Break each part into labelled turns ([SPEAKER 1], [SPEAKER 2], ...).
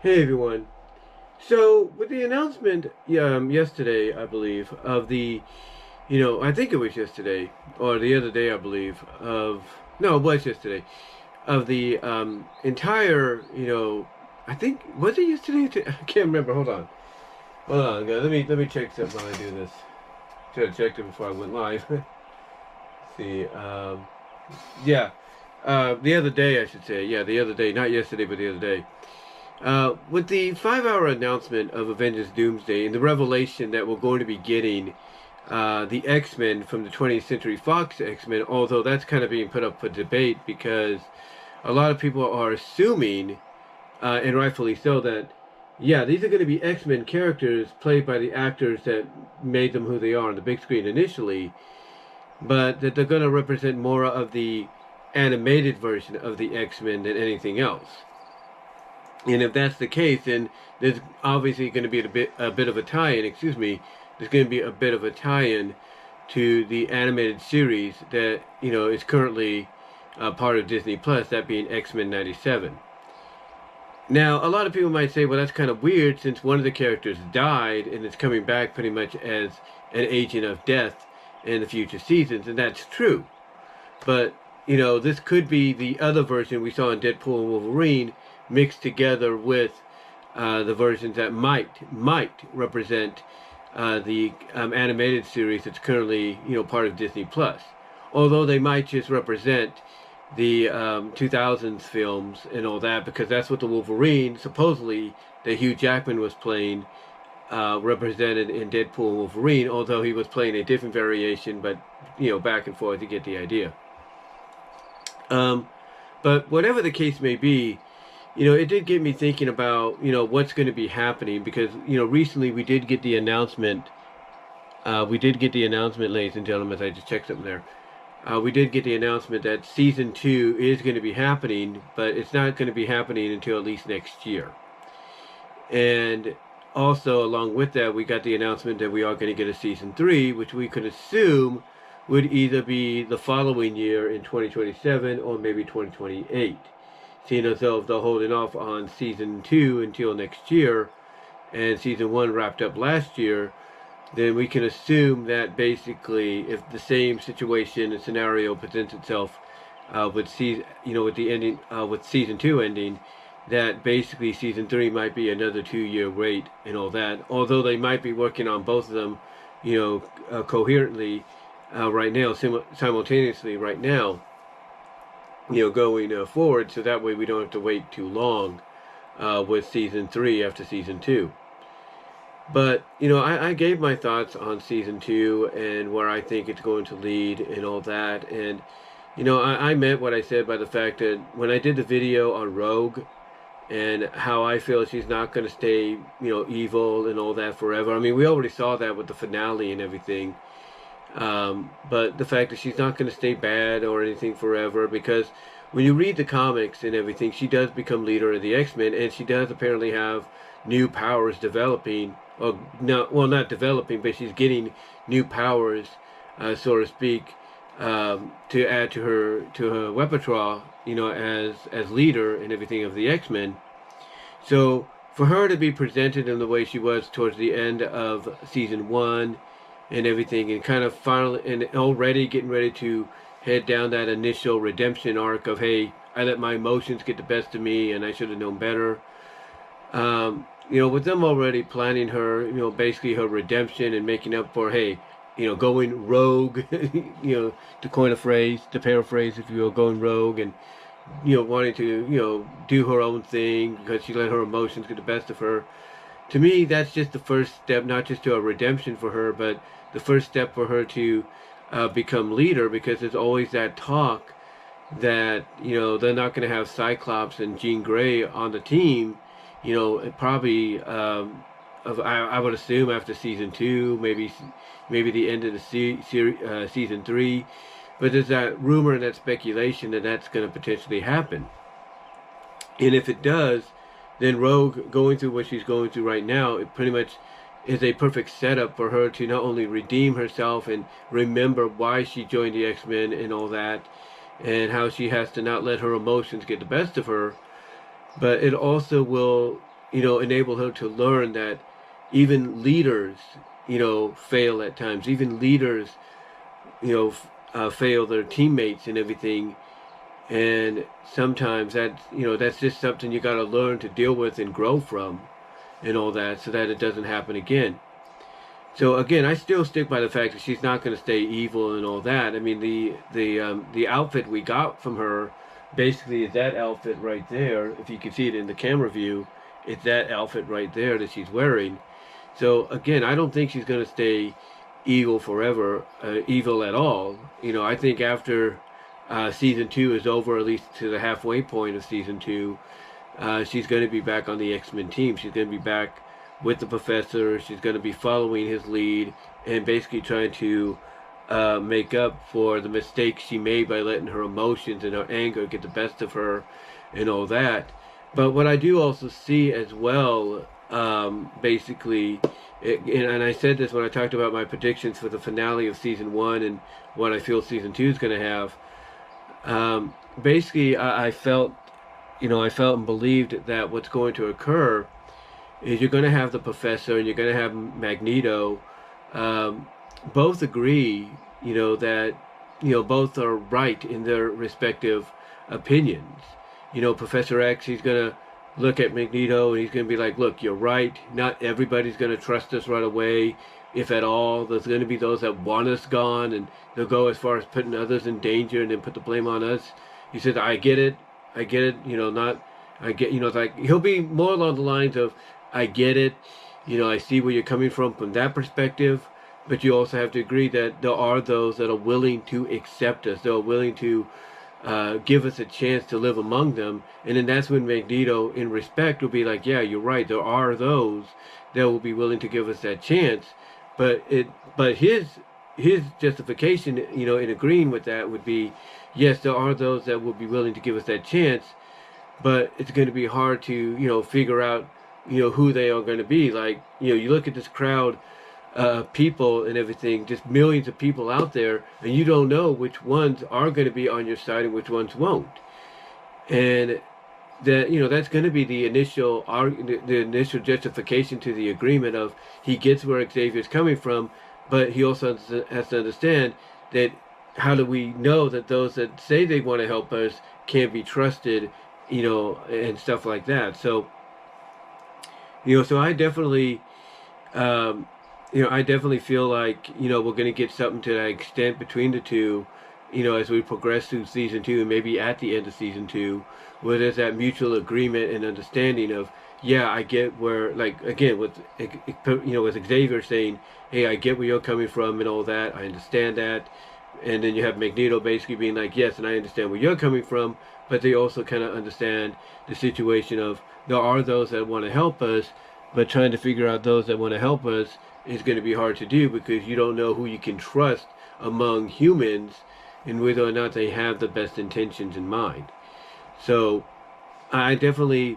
[SPEAKER 1] Hey everyone. So with the announcement yesterday, I believe, of I think it was yesterday or the other day, I believe, no, it was yesterday, of the entire, I think was it yesterday? I can't remember. Hold on, guys. Let me check something while I do this. Should have checked it before I went live. See, yeah, the other day I should say, yeah, the other day, not yesterday, but the other day. With the 5-hour announcement of Avengers Doomsday and the revelation that we're going to be getting the X-Men from the 20th Century Fox X-Men, although that's kind of being put up for debate because a lot of people are assuming, and rightfully so, that, yeah, these are going to be X-Men characters played by the actors that made them who they are on the big screen initially, but that they're going to represent more of the animated version of the X-Men than anything else. And if that's the case, then there's obviously going to be a bit of a tie-in. Excuse me. There's going to be a bit of a tie-in to the animated series that is currently part of Disney Plus, that being X-Men '97. Now, a lot of people might say, well, that's kind of weird since one of the characters died and it's coming back pretty much as an agent of death in the future seasons, and that's true. But this could be the other version we saw in Deadpool and Wolverine mixed together with the versions that might represent the animated series that's currently part of Disney Plus. Although they might just represent the 2000s films and all that, because that's what the Wolverine supposedly that Hugh Jackman was playing represented in Deadpool and Wolverine. Although he was playing a different variation, but back and forth, you get the idea. But whatever the case may be, it did get me thinking about, what's going to be happening because, recently we did get the announcement. Ladies and gentlemen, as I just checked something there. We did get the announcement that season 2 is going to be happening, but it's not going to be happening until at least next year. And also, along with that, we got the announcement that we are going to get a season 3, which we could assume would either be the following year in 2027 or maybe 2028. Seeing as though they're holding off on season 2 until next year, and season 1 wrapped up last year, then we can assume that basically, if the same situation and scenario presents itself with the ending with season 2 ending, that basically season 3 might be another 2-year wait and all that. Although they might be working on both of them, coherently right now, simultaneously right now. Going forward, so that way we don't have to wait too long with season 3 after season 2. But I gave my thoughts on season 2 and where I think it's going to lead and all that. And I meant what I said by the fact that when I did the video on Rogue and how I feel she's not going to stay evil and all that forever. I mean, we already saw that with the finale and everything. But the fact that she's not going to stay bad or anything forever, because when you read the comics and everything, she does become leader of the X-Men, and she does apparently have new powers developing, or not developing, but she's getting new powers, so to speak, to add to her repertoire, as leader and everything of the X-Men. So for her to be presented in the way she was towards the end of season 1 and everything, and kind of finally, and already getting ready to head down that initial redemption arc of, hey, I let my emotions get the best of me and I should have known better. With them already planning her, basically her redemption and making up for, hey, going rogue, to coin a phrase, to paraphrase, if you will, going rogue and, wanting to, do her own thing because she let her emotions get the best of her. To me, that's just the first step, not just to a redemption for her, but the first step for her to become leader, because there's always that talk that, they're not going to have Cyclops and Jean Grey on the team, probably, I would assume after season 2, maybe the end of the season 3, but there's that rumor and that speculation that that's going to potentially happen. And if it does, then Rogue, going through what she's going through right now, it pretty much is a perfect setup for her to not only redeem herself and remember why she joined the X-Men and all that, and how she has to not let her emotions get the best of her, but it also will enable her to learn that even leaders, fail at times. Even leaders, fail their teammates and everything. And sometimes that's just something you got to learn to deal with and grow from and all that, so that it doesn't happen again. So again, I still stick by the fact that she's not going to stay evil and all that. I mean, the outfit we got from her basically is that outfit right there. If you can see it in the camera view, it's that outfit right there that she's wearing. So again, I don't think she's going to stay evil forever, evil at all. I think after season 2 is over, at least to the halfway point of season 2, she's going to be back on the X-Men team. She's going to be back with the Professor. She's going to be following his lead and basically trying to make up for the mistakes she made by letting her emotions and her anger get the best of her and all that. But what I do also see as well, basically, and I said this when I talked about my predictions for the finale of season 1 and what I feel season 2 is going to have. Basically, I felt and believed that what's going to occur is you're going to have the Professor and you're going to have Magneto both agree, that, both are right in their respective opinions. Professor X, he's going to look at Magneto and he's going to be like, look, you're right. Not everybody's going to trust us right away, if at all. There's going to be those that want us gone, and they'll go as far as putting others in danger and then put the blame on us. He says, I get it, like, he'll be more along the lines of, I get it, I see where you're coming from that perspective, but you also have to agree that there are those that are willing to accept us, that are willing to give us a chance to live among them. And then that's when Magneto, in respect, will be like, yeah, you're right, there are those that will be willing to give us that chance. But his justification, in agreeing with that would be, yes, there are those that will be willing to give us that chance, but it's going to be hard to, figure out, who they are going to be. Like, you look at this crowd, people and everything, just millions of people out there, and you don't know which ones are going to be on your side and which ones won't. And that, that's going to be the initial justification to the agreement of, he gets where Xavier's coming from, but he also has to understand that, how do we know that those that say they want to help us can't be trusted, and stuff like that. So, so I definitely, I definitely feel like, we're going to get something to that extent between the two, as we progress through season 2, and maybe at the end of season 2, where there's that mutual agreement and understanding of, yeah, I get where, like, again, with Xavier saying, hey, I get where you're coming from and all that, I understand that. And then you have Magneto basically being like, yes, and I understand where you're coming from, but they also kind of understand the situation of, there are those that want to help us, but trying to figure out those that want to help us is going to be hard to do, because you don't know who you can trust among humans and whether or not they have the best intentions in mind. So I definitely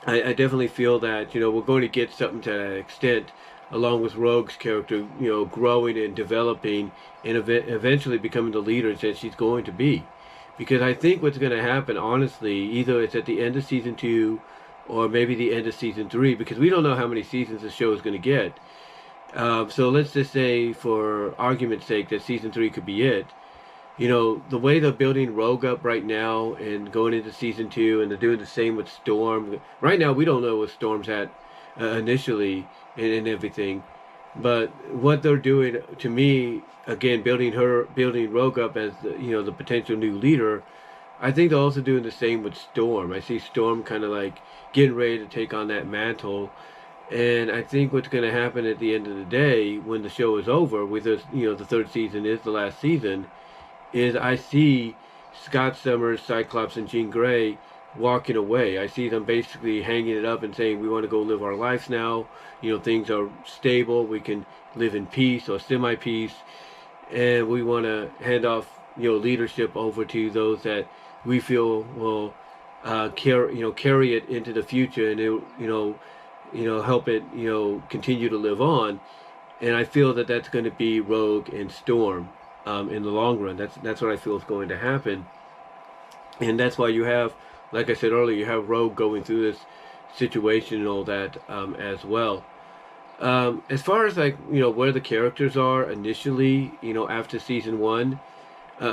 [SPEAKER 1] feel that, we're going to get something to that extent, along with Rogue's character, growing and developing and eventually becoming the leader that she's going to be. Because I think what's going to happen, honestly, either it's at the end of season 2 or maybe the end of season 3, because we don't know how many seasons the show is going to get. So let's just say, for argument's sake, that season 3 could be it. The way they're building Rogue up right now and going into season 2, and they're doing the same with Storm. Right now, we don't know what Storm's at initially and everything. But what they're doing, to me, again, building Rogue up as the potential new leader, I think they're also doing the same with Storm. I see Storm kind of like getting ready to take on that mantle. And I think what's going to happen at the end of the day, when the show is over, whether the third season is the last season, is I see Scott Summers, Cyclops, and Jean Grey walking away. I see them basically hanging it up and saying, we want to go live our lives now. Things are stable. We can live in peace or semi-peace. And we want to hand off, leadership over to those that we feel will carry it into the future, and it, help it, continue to live on. And I feel that that's going to be Rogue and Storm in the long run. That's what I feel is going to happen. And that's why you have, like I said earlier, you have Rogue going through this situation and all that as well. As far as like where the characters are initially, after season one,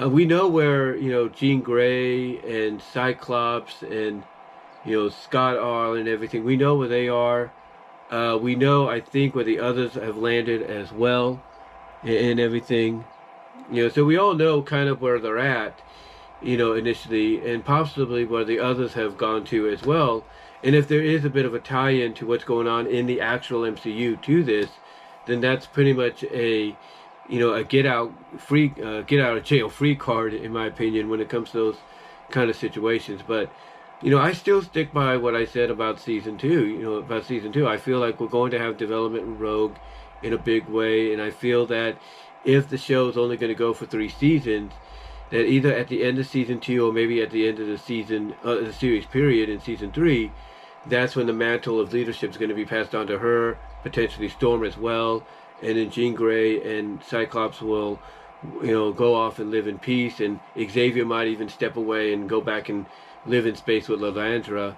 [SPEAKER 1] we know where Jean Grey and Cyclops and Scott are and everything. We know where they are. We know, I think, where the others have landed as well, and everything. So we all know kind of where they're at, initially, and possibly where the others have gone to as well. And if there is a bit of a tie-in to what's going on in the actual MCU to this, then that's pretty much a get out of jail free card, in my opinion, when it comes to those kind of situations. But I still stick by what I said about season two. About season two, I feel like we're going to have development in Rogue in a big way, and I feel that if the show is only going to go for 3 seasons, that either at the end of season 2 or maybe at the end of the season, the series period in season 3, that's when the mantle of leadership is going to be passed on to her, potentially Storm as well, and then Jean Grey and Cyclops will, go off and live in peace, and Xavier might even step away and go back and live in space with Lilandra,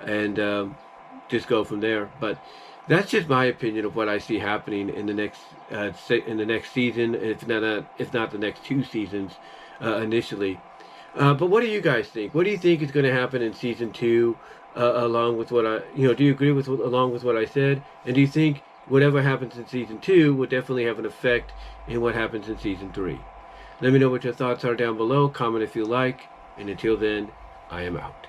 [SPEAKER 1] and just go from there. But that's just my opinion of what I see happening in the next season, if not the next 2 seasons initially. But what do you guys think? What do you think is going to happen in season 2? Along with what do you agree with along with what I said? And do you think whatever happens in season 2 will definitely have an effect in what happens in season 3? Let me know what your thoughts are down below. Comment if you like. And until then, I am out.